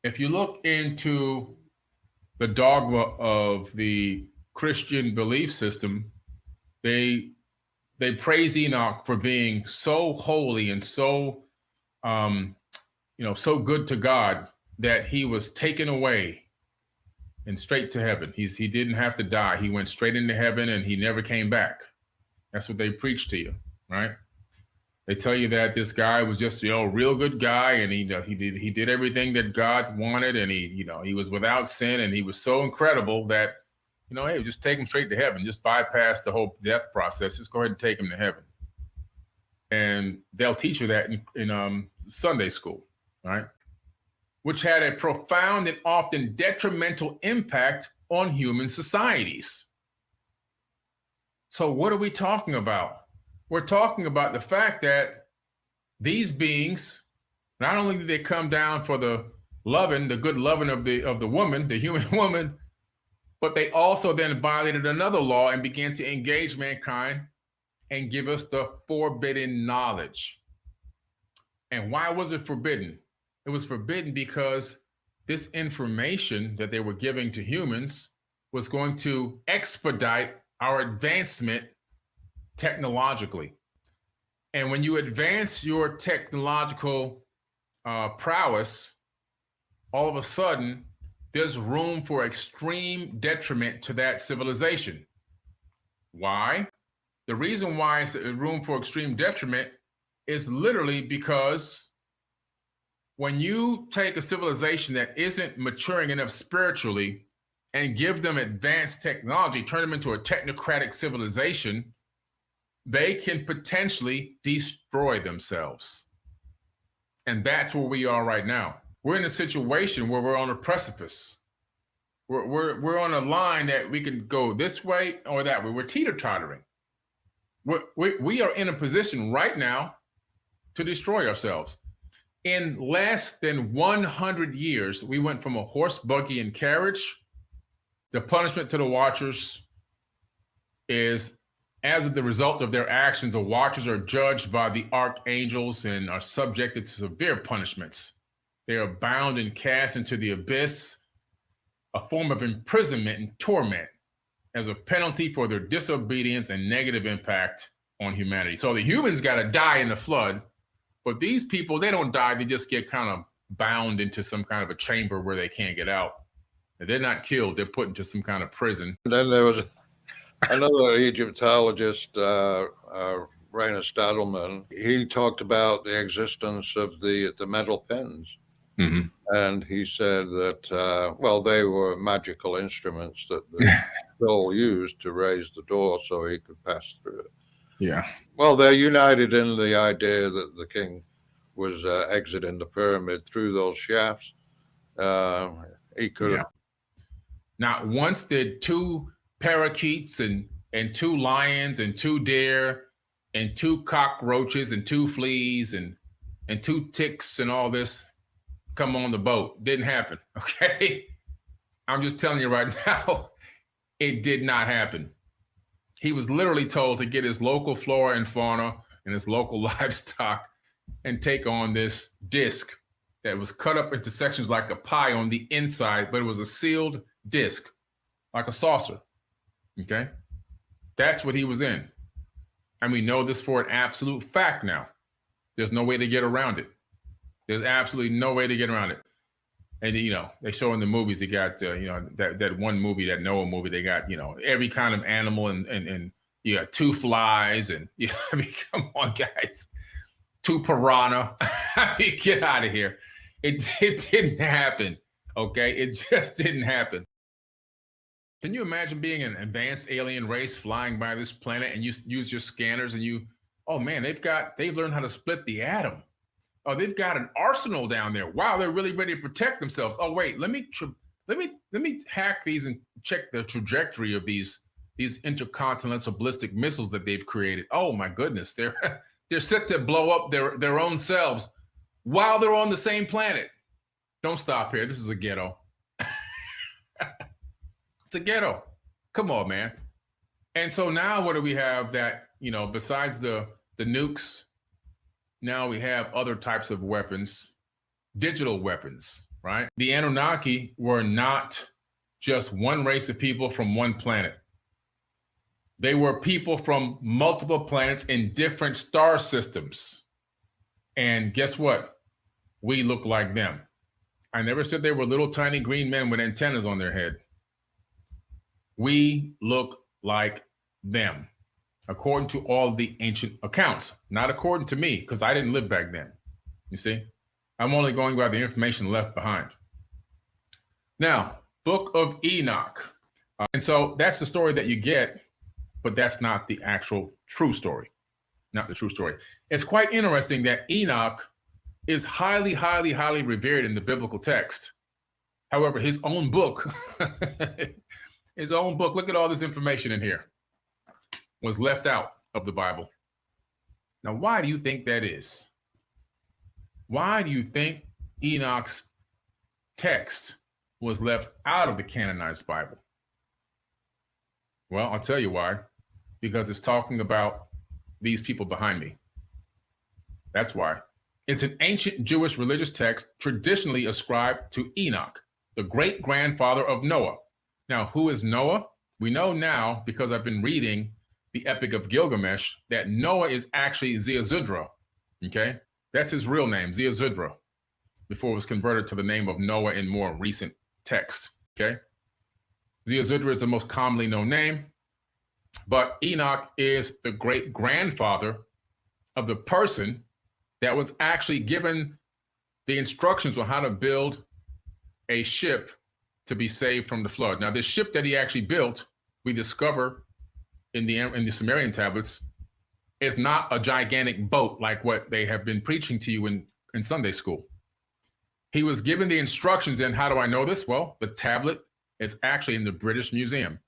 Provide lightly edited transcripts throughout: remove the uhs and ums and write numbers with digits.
if you look into the dogma of the Christian belief system, they they praise Enoch for being so holy and so um, so good to God that he was taken away and straight to heaven. He didn't have to die. He went straight into heaven and he never came back. That's what they preach to you, right? They tell you that this guy was just a real good guy, and he did everything that God wanted, and he was without sin, and he was so incredible that hey, just take him straight to heaven, just bypass the whole death process, just go ahead and take him to heaven. And they'll teach you that in Sunday school, right? Which had a profound and often detrimental impact on human societies. So what are we talking about? We're talking about the fact that these beings, not only did they come down for the good loving of the woman, the human woman, but they also then violated another law and began to engage mankind and give us the forbidden knowledge. And why was it forbidden? It was forbidden because this information that they were giving to humans was going to expedite our advancement technologically. And when you advance your technological prowess, all of a sudden, there's room for extreme detriment to that civilization. Why? The reason why it's room for extreme detriment is literally because when you take a civilization that isn't maturing enough spiritually and give them advanced technology, turn them into a technocratic civilization, they can potentially destroy themselves. And that's where we are right now. We're in a situation where we're on a precipice. We're on a line that we can go this way or that way. We're teeter-tottering. We are in a position right now to destroy ourselves. In less than 100 years, we went from a horse, buggy, and carriage. The punishment to the watchers is, as the result of their actions, the watchers are judged by the archangels and are subjected to severe punishments. They are bound and cast into the abyss, a form of imprisonment and torment as a penalty for their disobedience and negative impact on humanity. So the humans got to die in the flood, but these people, they don't die. They just get kind of bound into some kind of a chamber where they can't get out. They're not killed. They're put into some kind of prison. And then there was another Egyptologist, Rainer Stadelman. He talked about the existence of the metal pens. Mm-hmm. And he said that, they were magical instruments that the soul used to raise the door so he could pass through it. Yeah. Well, they're united in the idea that the king was exiting the pyramid through those shafts. He could have. Not once did 2 parakeets and 2 lions and 2 deer and 2 cockroaches and 2 fleas and 2 ticks and all this come on the boat. Didn't happen. Okay. I'm just telling you right now, it did not happen. He was literally told to get his local flora and fauna and his local livestock and take on this disc that was cut up into sections like a pie on the inside, but it was a sealed disc, like a saucer. Okay. That's what he was in. And we know this for an absolute fact now. There's no way to get around it. There's absolutely no way to get around it. And, they show in the movies, they got, that one movie, that Noah movie, they got, every kind of animal and you got 2 flies and, I mean, come on, guys. 2 piranha. I mean, get out of here. It didn't happen. Okay. It just didn't happen. Can you imagine being an advanced alien race flying by this planet and you use your scanners and oh man, they've learned how to split the atom. Oh, they've got an arsenal down there. Wow, they're really ready to protect themselves. Oh, wait, let me hack these and check the trajectory of these intercontinental ballistic missiles that they've created. Oh my goodness, they're set to blow up their own selves while they're on the same planet. Don't stop here. This is a ghetto. It's a ghetto. Come on, man. And so now what do we have that, besides the nukes, now we have other types of weapons, digital weapons. right? The Anunnaki were not just one race of people from one planet. They were people from multiple planets in different star systems. And guess what? We look like them. I never said they were little tiny green men with antennas on their head. We look like them, according to all the ancient accounts, not according to me, because I didn't live back then. You see, I'm only going by the information left behind. Now, Book of Enoch. And so that's the story that you get, but that's not the actual true story. Not the true story. It's quite interesting that Enoch is highly, highly, highly revered in the biblical text. However, his own book, look at all this information in here, was left out of the Bible. Now, why do you think that is? Why do you think Enoch's text was left out of the canonized Bible? Well, I'll tell you why. Because it's talking about these people behind me. That's why. It's an ancient Jewish religious text traditionally ascribed to Enoch, the great-grandfather of Noah. Now, who is Noah? We know now, because I've been reading the Epic of Gilgamesh, that Noah is actually Ziusudra, okay? That's his real name, Ziusudra, before it was converted to the name of Noah in more recent texts, okay? Ziusudra is the most commonly known name, but Enoch is the great-grandfather of the person that was actually given the instructions on how to build a ship to be saved from the flood. Now, this ship that he actually built, we discover in the Sumerian tablets, is not a gigantic boat like what they have been preaching to you in Sunday school. He was given the instructions, and how do I know this? Well, the tablet is actually in the British Museum.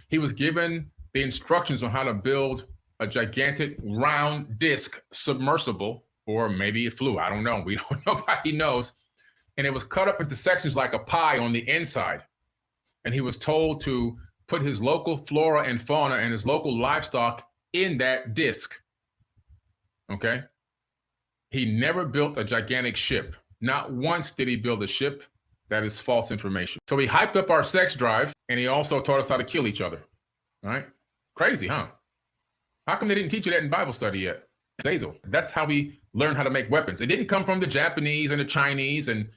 He was given the instructions on how to build a gigantic round disc submersible, or maybe it flew. I don't know. We don't, nobody knows. And it was cut up into sections like a pie on the inside. And he was told to put his local flora and fauna and his local livestock in that disc. Okay? He never built a gigantic ship. Not once did he build a ship. That is false information. So he hyped up our sex drive, and he also taught us how to kill each other. All right? Crazy, huh? How come they didn't teach you that in Bible study yet? Azazel. That's how we learn how to make weapons. It didn't come from the Japanese and the Chinese, and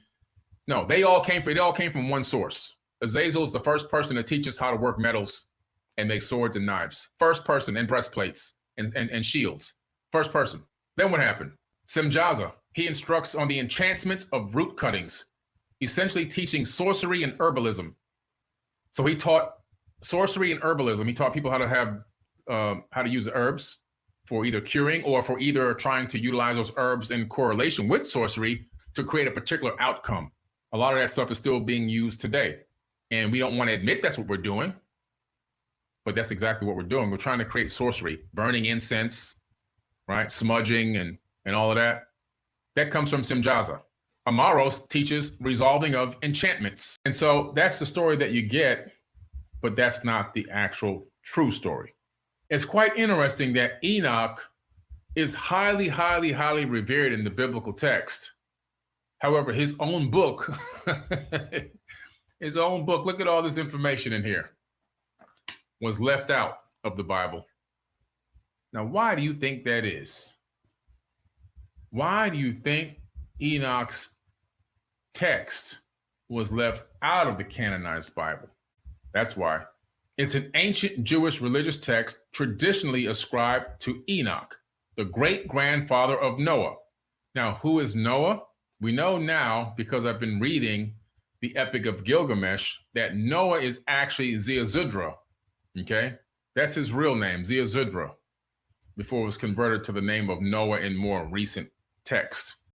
no, it all came from one source. Azazel is the first person to teach us how to work metals and make swords and knives. First person, and breastplates and shields. First person. Then what happened? Semjaza. He instructs on the enchantments of root cuttings, essentially teaching sorcery and herbalism. So he taught sorcery and herbalism. He taught people how to have how to use the herbs for either curing or for either trying to utilize those herbs in correlation with sorcery to create a particular outcome. A lot of that stuff is still being used today. And we don't want to admit that's what we're doing, but that's exactly what we're doing. We're trying to create sorcery, burning incense, right? Smudging and all of that. That comes from Semjaza. Amaros teaches resolving of enchantments. And so that's the story that you get, but that's not the actual true story. It's quite interesting that Enoch is highly, highly, highly revered in the biblical text. However, his own book, look at all this information in here, was left out of the Bible. Now, why do you think that is? Why do you think Enoch's text was left out of the canonized Bible? That's why. It's an ancient Jewish religious text traditionally ascribed to Enoch, the great-grandfather of Noah. Now, who is Noah? We know now, because I've been reading the Epic of Gilgamesh, that Noah is actually Ziusudra, okay? That's his real name, Ziusudra, before it was converted to the name of Noah in more recent texts.